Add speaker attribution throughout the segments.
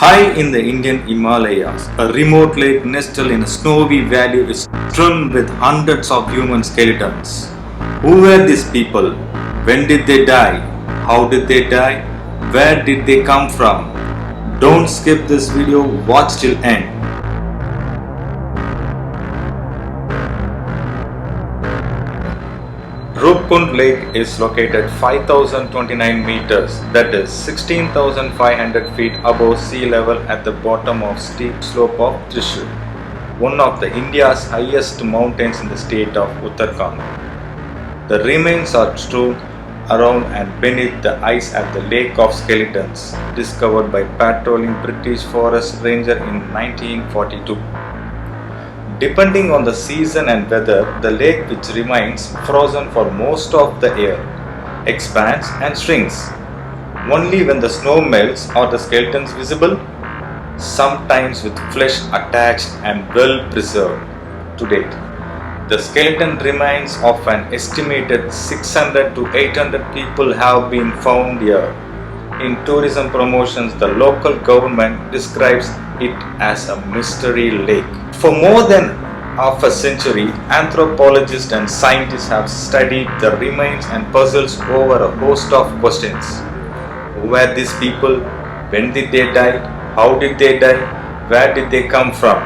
Speaker 1: High in the Indian Himalayas, a remote lake nestled in a snowy valley is strewn with hundreds of human skeletons. Who were these people? When did they die? How did they die? Where did they come from? Don't skip this video, watch till end. Rupkund Lake is located 5029 meters, that is 16,500 feet above sea level at the bottom of steep slope of Trishul, one of the India's highest mountains in the state of Uttarakhand. The remains are strewn around and beneath the ice at the Lake of Skeletons, discovered by patrolling British forest ranger in 1942. Depending on the season and weather, the lake, which remains frozen for most of the year, expands and shrinks. Only when the snow melts are the skeletons visible, sometimes with flesh attached and well preserved. To date, the skeleton remains of an estimated 600 to 800 people have been found here. In tourism promotions, the local government describes it as a mystery lake. For more than half a century, anthropologists and scientists have studied the remains and puzzles over a host of questions. Who were these people? When did they die? How did they die? Where did they come from?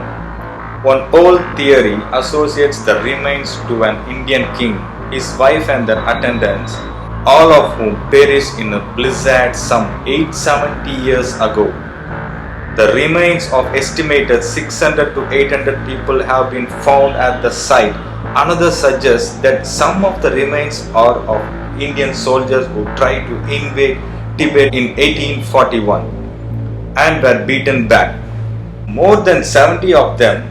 Speaker 1: One old theory associates the remains to an Indian king, his wife and their attendants, all of whom perished in a blizzard some 870 years ago. The remains of estimated 600 to 800 people have been found at the site. Another suggests that some of the remains are of Indian soldiers who tried to invade Tibet in 1841 and were beaten back. More than 70 of them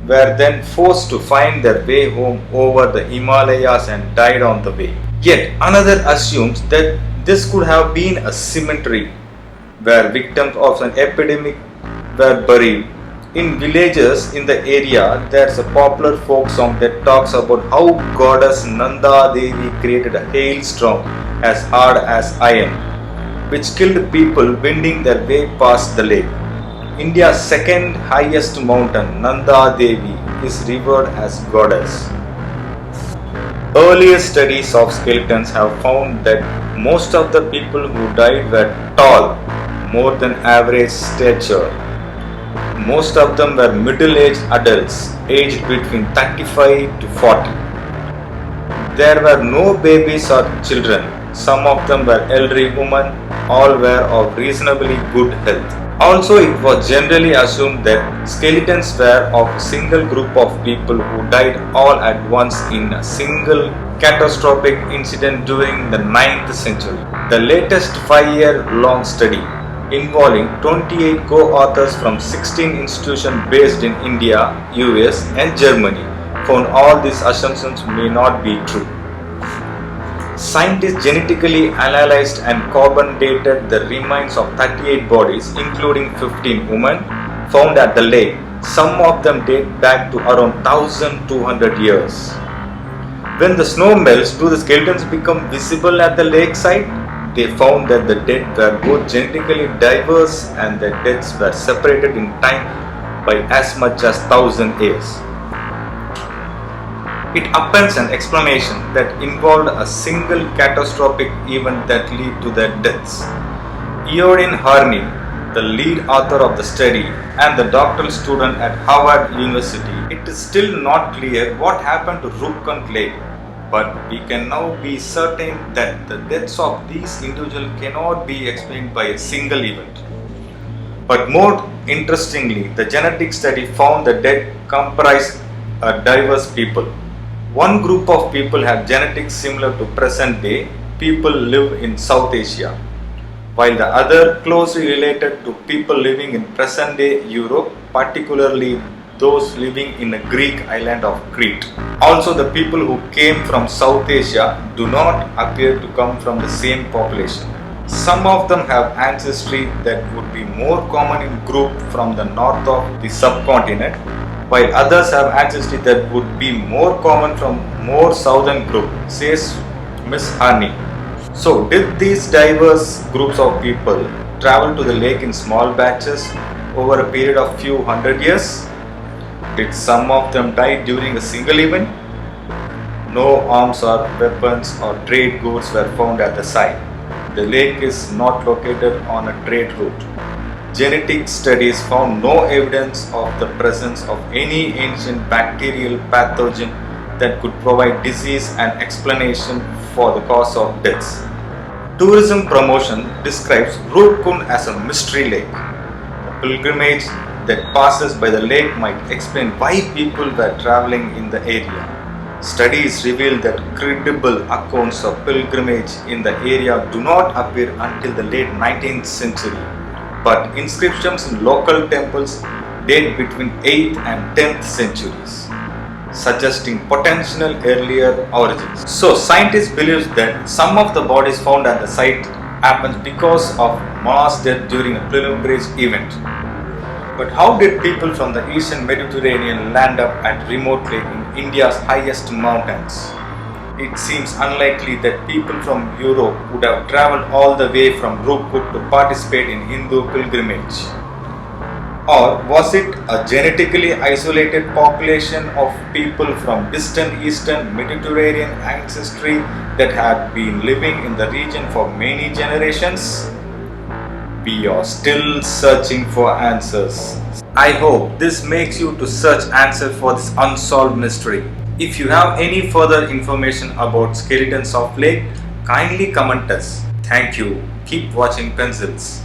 Speaker 1: were then forced to find their way home over the Himalayas and died on the way. Yet another assumes that this could have been a cemetery where victims of an epidemic were buried. In villages in the area, there's a popular folk song that talks about how goddess Nanda Devi created a hailstorm as hard as iron, which killed people wending their way past the lake. India's second highest mountain, Nanda Devi, is revered as goddess. Earlier studies of skeletons have found that most of the people who died were tall, more than average stature. Most of them were middle-aged adults, aged between 35 to 40. There were no babies or children. Some of them were elderly women. All were of reasonably good health. Also, it was generally assumed that skeletons were of a single group of people who died all at once in a single catastrophic incident during the 9th century. The latest 5-year-long study, involving 28 co-authors from 16 institutions based in India, US and Germany, found all these assumptions may not be true. Scientists genetically analyzed and carbon dated the remains of 38 bodies, including 15 women, found at the lake. Some of them date back to around 1200 years. When the snow melts, do the skeletons become visible at the lakeside? They found that the dead were both genetically diverse and their deaths were separated in time by as much as 1000 years. It appends an explanation that involved a single catastrophic event that led to their deaths. Eodin Harney, the lead author of the study and the doctoral student at Harvard University, it is still not clear what happened to Rupkund Lake, but we can now be certain that the deaths of these individuals cannot be explained by a single event. But more interestingly, the genetic study found the dead comprised a diverse people. One group of people had genetics similar to present day people live in South Asia, while the other closely related to people living in present day Europe, particularly those living in the Greek island of Crete. Also, the people who came from South Asia do not appear to come from the same population. Some of them have ancestry that would be more common in group from the north of the subcontinent, while others have ancestry that would be more common from more southern group, says Ms. Harney. So, did these diverse groups of people travel to the lake in small batches over a period of few hundred years? Did some of them die during a single event? No arms or weapons or trade goods were found at the site. The lake is not located on a trade route. Genetic studies found no evidence of the presence of any ancient bacterial pathogen that could provide disease and explanation for the cause of deaths. Tourism promotion describes Roopkund as a mystery lake. A pilgrimage that passes by the lake might explain why people were traveling in the area. Studies reveal that credible accounts of pilgrimage in the area do not appear until the late 19th century, but inscriptions in local temples date between 8th and 10th centuries, suggesting potential earlier origins. So scientists believe that some of the bodies found at the site happened because of mass death during a pilgrimage event. But how did people from the Eastern Mediterranean land up at remote lake in India's highest mountains? It seems unlikely that people from Europe would have travelled all the way from Roopkund to participate in Hindu pilgrimage. Or was it a genetically isolated population of people from distant Eastern Mediterranean ancestry that had been living in the region for many generations? We are still searching for answers. I hope this makes you to search answers for this unsolved mystery. If you have any further information about skeletons of lake, kindly comment us. Thank you. Keep watching Pencils.